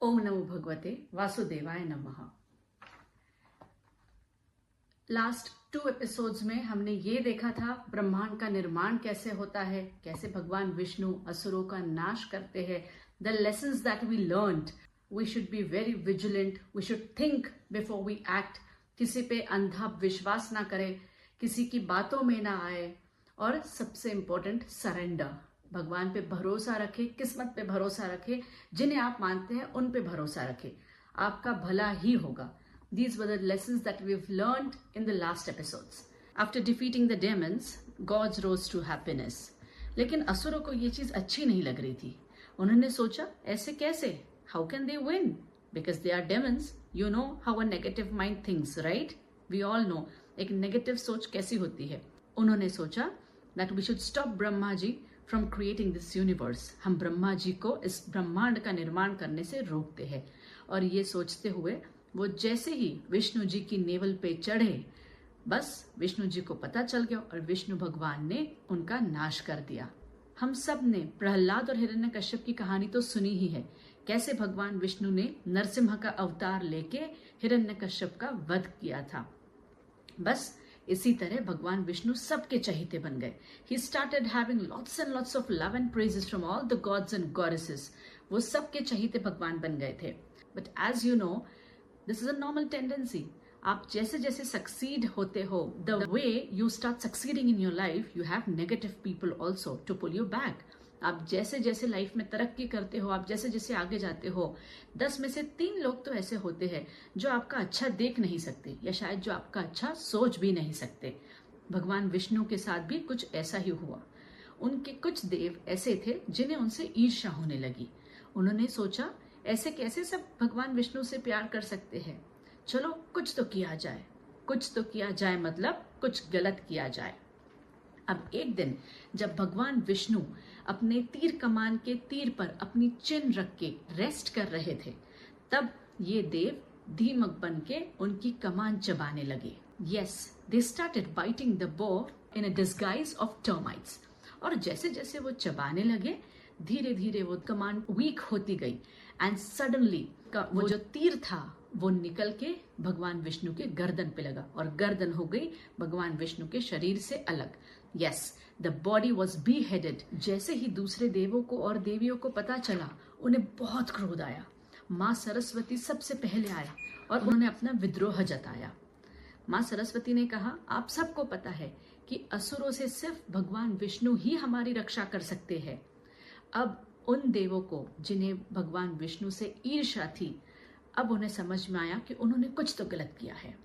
ओम नमो भगवते वासुदेवाय नमः। लास्ट 2 एपिसोड्स में हमने ये देखा था ब्रह्मांड का निर्माण कैसे होता है, कैसे भगवान विष्णु असुरों का नाश करते हैं। The lessons that we learned, we should be very vigilant, we should think before we act. किसी पे अंधा विश्वास ना करें, किसी की बातों में ना आए, और सबसे इंपॉर्टेंट सरेंडर। भगवान पे भरोसा रखे, किस्मत पे भरोसा रखे, जिन्हें आप मानते हैं उन पे भरोसा रखे, आपका भला ही होगा। These were the lessons that we've learned in the last episodes. After defeating the demons, gods rose to happiness. लेकिन असुरों को ये चीज अच्छी नहीं लग रही थी। उन्होंने सोचा, ऐसे कैसे? How can they win? Because they are demons. You know how a negative mind thinks, right? We all know एक नेगेटिव सोच कैसी होती है। उन्होंने सोचा that we should stop Brahma ji from creating this universe. हम ब्रह्मा जी को इस ब्रह्मांड का निर्माण करने से रोकते हैं। और ये सोचते हुए वो जैसे ही विष्णु जी की नेवल पे चढ़े, बस विष्णु जी को पता चल गया और विष्णु भगवान ने उनका नाश कर दिया। हम सब ने प्रहलाद और हिरण्यकश्यप की कहानी तो सुनी ही है, कैसे भगवान विष्णु ने नरसिम्हा का अवतार लेके हिरण्यकश्यप का वध किया था। बस इसी तरह भगवान विष्णु सबके चहीते बन गए। He started having lots and lots of love and praises from all the gods and goddesses. वो सबके चहीते भगवान बन गए थे। But as you know, this is a normal tendency. आप जैसे जैसे सक्सीड होते हो, the way you start succeeding in your life, you have negative people also to pull you back. आप जैसे जैसे लाइफ में तरक्की करते हो, आप जैसे जैसे आगे जाते हो, 10 में से 3 लोग तो ऐसे होते हैं जो आपका अच्छा देख नहीं सकते, या शायद जो आपका अच्छा सोच भी नहीं सकते। भगवान विष्णु के साथ भी कुछ ऐसा ही हुआ। उनके कुछ देव ऐसे थे जिन्हें उनसे ईर्ष्या होने लगी। उन्होंने सोचा, ऐसे कैसे सब भगवान विष्णु से प्यार कर सकते हैं, चलो कुछ तो किया जाए। कुछ तो किया जाए मतलब कुछ गलत किया जाए। अब एक दिन जब भगवान विष्णु अपने तीर कमान के तीर पर अपनी चिन्ह रख के रेस्ट कर रहे थे, तब ये देव धीमक बन के उनकी कमान चबाने लगे। Yes, they started biting the बो इन अ डिस्गाइज ऑफ टर्माइट्स। और जैसे जैसे वो चबाने लगे, धीरे धीरे वो कमान वीक होती गई एंड सडनली वो जो तीर था वो निकल के भगवान विष्णु के गर्दन पे लगा और गर्दन हो गई भगवान विष्णु के शरीर से अलग। Yes, the body was be headed. जैसे ही दूसरे देवों को और देवियों को पता चला, उन्हें बहुत क्रोध आया। माँ सरस्वती सबसे पहले आया और उन्होंने अपना विद्रोह जताया। माँ सरस्वती ने कहा, आप सबको पता है कि असुरों से सिर्फ भगवान विष्णु ही हमारी रक्षा कर सकते हैं। अब उन देवों को जिन्हें भगवान विष्णु से ईर्ष्या थी, अब उन्हें समझ में आया कि उन्होंने कुछ तो गलत किया है।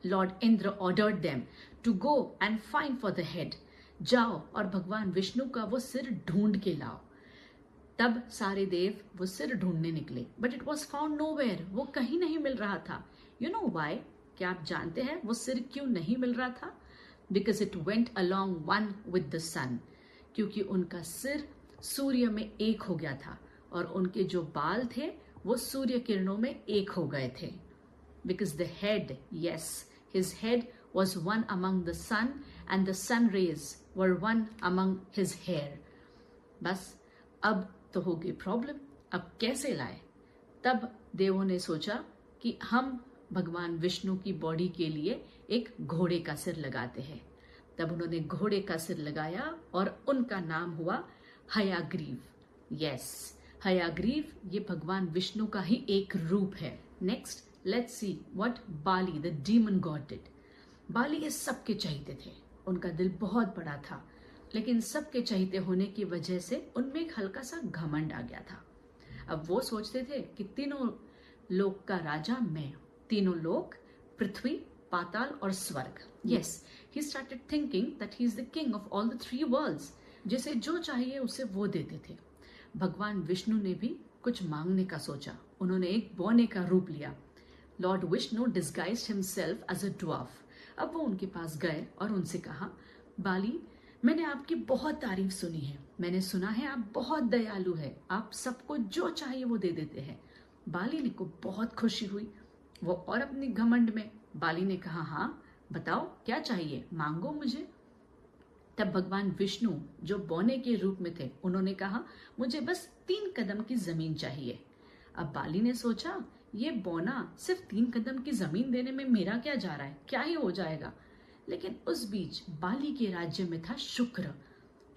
Lord Indra ordered them to go and find for the head. जाओ और भगवान विष्णु का वो सिर ढूंढ के लाओ। तब सारे देव वो सिर ढूंढने निकले, but it was found nowhere. वो कहीं नहीं मिल रहा था। You know why? क्या आप जानते हैं वो सिर क्यों नहीं मिल रहा था? Because it went along one with the sun. क्योंकि उनका सिर सूर्य में एक हो गया था और उनके जो बाल थे वो सूर्य किरणों में एक हो गए थे। Because the head, yes, his head was one among the sun and the sun rays were one among his hair. बस अब तो हो गई प्रॉब्लम, अब कैसे लाए? तब देवों ने सोचा कि हम भगवान विष्णु की बॉडी के लिए एक घोड़े का सिर लगाते हैं। तब उन्होंने घोड़े का सिर लगाया और उनका नाम हुआ हयाग्रीव। यस, हयाग्रीव ये भगवान विष्णु का ही एक रूप है। Next let's see what Bali the demon god did. Bali ये सबके चहीते थे, उनका दिल बहुत बड़ा था, लेकिन सबके चहीते होने की वजह से उनमें एक हल्का सा घमंड आ गया था। अब वो सोचते थे कि तीनों लोक का राजा मैं, तीनों लोक, पृथ्वी, पाताल और स्वर्ग। Yes, he started thinking that he is the king of all the 3 worlds. जिसे जो चाहिए उसे वो देते थे। भगवान विष्णु ने भी कुछ मांगने का सोचा। उन्होंने एक बौने का रूप लिया। Lord Vishnu disguised himself as a dwarf. अब वो उनके पास गए और उनसे कहा, बाली, मैंने आपकी बहुत तारीफ सुनी है। मैंने सुना है आप बहुत दयालु है, आप सबको जो चाहिए वो दे देते हैं। बाली को बहुत खुशी हुई। वो और अपनी घमंड में, बाली ने कहा, हाँ बताओ क्या चाहिए, मांगो मुझे। तब भगवान विष्णु जो बौने के रूप में थे, उन्होंने कहा, मुझे बस 3 कदम की जमीन चाहिए। अब बाली ने सोचा, ये बौना सिर्फ 3 कदम की जमीन देने में मेरा क्या जा रहा है, क्या ही हो जाएगा। लेकिन उस बीच बाली के राज्य में था शुक्र।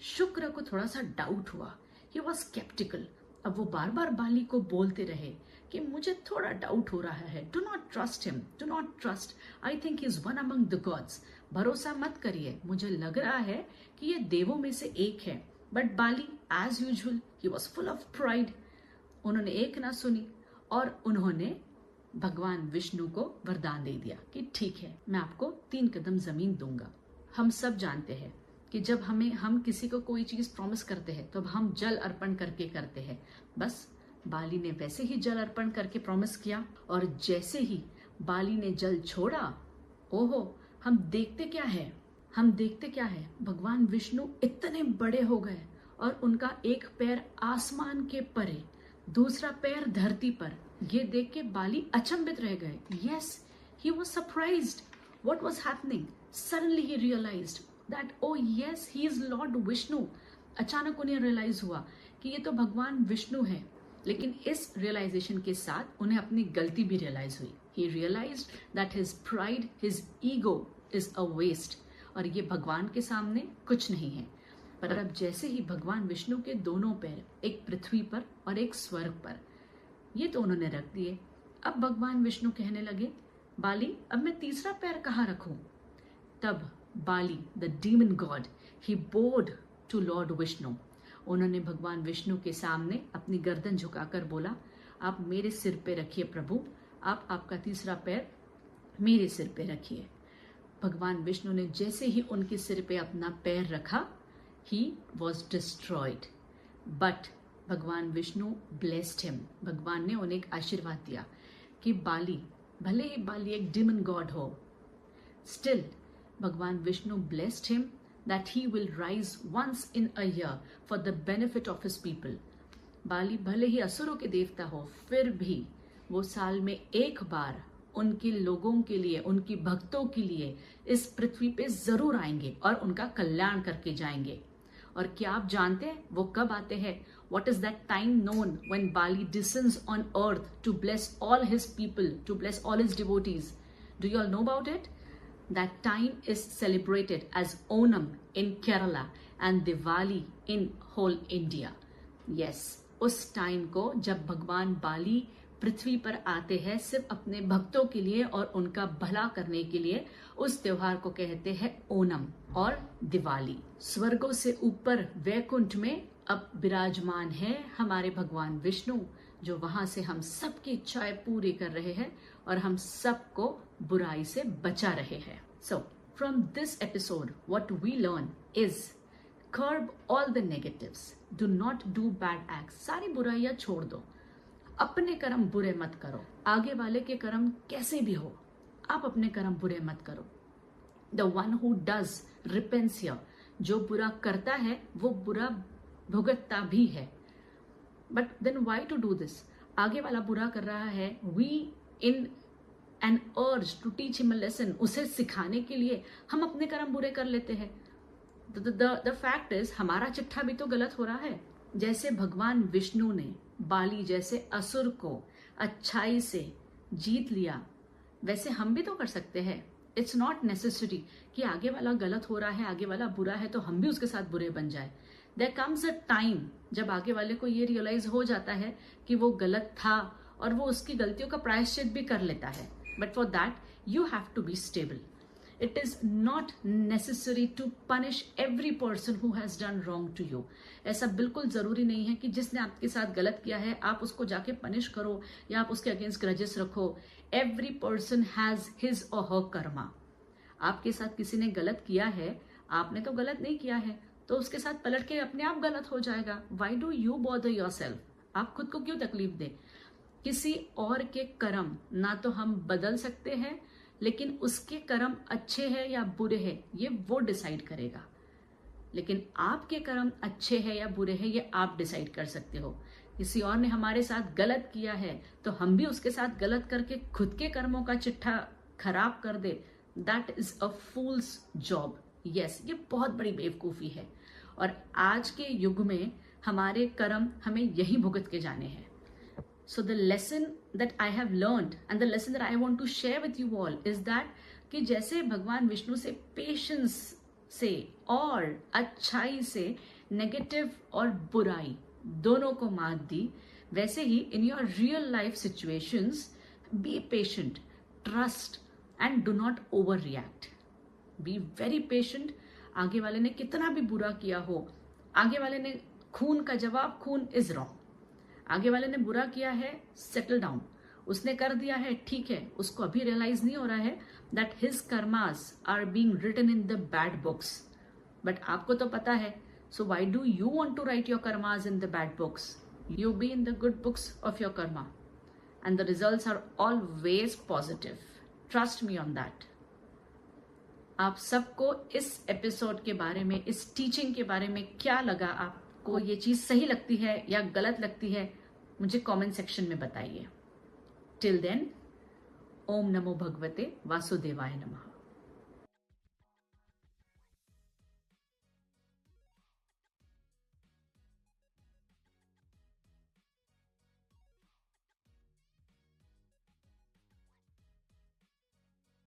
शुक्र को थोड़ा सा डाउट हुआ, ही वॉज स्केप्टिकल। अब वो बार बार बाली को बोलते रहे कि मुझे थोड़ा डाउट हो रहा है, do not trust him, do not trust, I think he is one among the gods, भरोसा मत करिए, मुझे लग रहा है कि ये देवों में से एक है। But Bali as usual he was full of pride. उन्होंने एक ना सुनी और उन्होंने भगवान विष्णु को वरदान दे दिया कि ठीक है, मैं आपको 3 कदम जमीन दूंगा। हम सब जानते हैं कि जब हम किसी को कोई चीज प्रॉमिस करते हैं तो हम जल अर्पण करके करते हैं। बस बाली ने वैसे ही जल अर्पण करके प्रॉमिस किया, और जैसे ही बाली ने जल छोड़ा, ओहो, हम देखते क्या है, भगवान विष्णु इतने बड़े हो गए और उनका एक पैर आसमान के परे, दूसरा पैर धरती पर। ये देख के बाली अचंभित रह गए। Yes, he was surprised what was happening. Suddenly he realized that oh yes, he is Lord Vishnu. अचानक उन्हें रियलाइज हुआ कि ये तो भगवान विष्णु है। लेकिन इस रियलाइजेशन के साथ उन्हें अपनी गलती भी रियलाइज हुई। He realized that his pride, his ego is a waste, और ये भगवान के सामने कुछ नहीं है। पर अब जैसे ही भगवान विष्णु के दोनों पैर, एक पृथ्वी पर और एक स्वर्ग पर, ये तो उन्होंने रख दिए। अब भगवान विष्णु कहने लगे, बाली अब मैं तीसरा पैर कहाँ रखूं? तब Bali the demon god, he bowed to lord Vishnu. उन्होंने भगवान विष्णु के सामने अपनी गर्दन झुकाकर बोला, आप मेरे सिर पे रखिए प्रभु, आप आपका तीसरा पैर मेरे सिर पे रखिए। भगवान विष्णु ने जैसे ही उनके सिर पे अपना पैर रखा, he was destroyed. But भगवान विष्णु blessed him. भगवान ने उन्हें एक आशीर्वाद दिया कि बाली, भले ही बाली एक demon god हो, still भगवान Vishnu blessed him that he will rise once in a year for the benefit of his people. बाली भले ही असुरों के देवता हो, फिर भी वो साल में एक बार उनके लोगों के लिए, उनकी भक्तों के लिए इस पृथ्वी पे जरूर आएंगे और उनका कल्याण करके जाएंगे। और क्या आप जानते हैं वो कब आते हैं? What is that time known when Bali descends on earth to bless all his people, to bless all his devotees? Do you all know about it? That time is celebrated as Onam in Kerala and Diwali in whole India. Yes, उस time को जब भगवान बाली पृथ्वी पर आते हैं सिर्फ अपने भक्तों के लिए और उनका भला करने के लिए, उस त्योहार को कहते हैं ओनम और दिवाली। स्वर्गों से ऊपर वैकुंठ में अब विराजमान है हमारे भगवान विष्णु, जो वहां से हम सबकी इच्छाएं पूरी कर रहे हैं और हम सबको बुराई से बचा रहे हैं। So from this episode what we learn is curb all the negatives, do not do bad acts. सारी बुराइयां छोड़ दो, अपने कर्म बुरे मत करो। आगे वाले के कर्म कैसे भी हो, आप अपने कर्म बुरे मत करो। The one who does repents here, जो बुरा करता है वो बुरा भुगतता भी है। But then why to do this? आगे वाला बुरा कर रहा है, we in an urge to teach him a lesson, उसे सिखाने के लिए हम अपने कर्म बुरे कर लेते हैं। द फैक्ट इज हमारा चिट्ठा भी तो गलत हो रहा है। जैसे भगवान विष्णु ने बाली जैसे असुर को अच्छाई से जीत लिया, वैसे हम भी तो कर सकते हैं। इट्स नॉट नेसेसरी कि आगे वाला गलत हो रहा है, आगे वाला बुरा है तो हम भी उसके साथ बुरे बन जाए। देयर कम्स अ टाइम जब आगे वाले को ये रियलाइज हो जाता है कि वो गलत था और वो उसकी गलतियों का प्रायश्चित भी कर लेता है। But for that you have to be stable. It is not necessary to punish every person who has done wrong to you. ऐसा बिल्कुल जरूरी नहीं है कि जिसने आपके साथ गलत किया है आप उसको जाके पनिश करो या आप उसके अगेंस्ट ग्रजेस रखो। Every person has his or her karma. आपके साथ किसी ने गलत किया है, आपने तो गलत नहीं किया है, तो उसके साथ पलट के अपने आप गलत हो जाएगा। Why do you bother yourself? आप खुद को क्यों तकलीफ दे? किसी और के कर्म ना तो हम बदल सकते हैं, लेकिन उसके कर्म अच्छे हैं या बुरे हैं ये वो डिसाइड करेगा। लेकिन आपके कर्म अच्छे हैं या बुरे हैं ये आप डिसाइड कर सकते हो। किसी और ने हमारे साथ गलत किया है तो हम भी उसके साथ गलत करके खुद के कर्मों का चिट्ठा खराब कर दे, that is a fool's job. Yes, ये बहुत बड़ी बेवकूफी है और आज के युग में हमारे कर्म हमें यही भुगत के जाने हैं। So the lesson that I have learned and the lesson that I want to share with you all is that कि जैसे भगवान विष्णु से पेशेंस से और अच्छाई से नेगेटिव और बुराई दोनों को मात दी, वैसे ही in your real life situations be patient, trust and do not over react. Be very patient. आगे वाले ने कितना भी बुरा किया हो, आगे वाले ने खून का जवाब खून इज रॉन्ग. आगे वाले ने बुरा किया है, सेटल डाउन. उसने कर दिया है, ठीक है. उसको अभी रियलाइज नहीं हो रहा है that his karmas are being written in the bad books, but आपको तो पता है. So why do you want to write your karmas in the bad books? You be in the good books of your karma and the results are always positive. Trust me on that. आप सबको इस episode के बारे में, इस teaching के बारे में क्या लगा? आपको ये चीज सही लगती है या गलत लगती है? मुझे कमेंट सेक्शन में बताइए. टिल देन, ओम नमो भगवते वासुदेवाय नमः.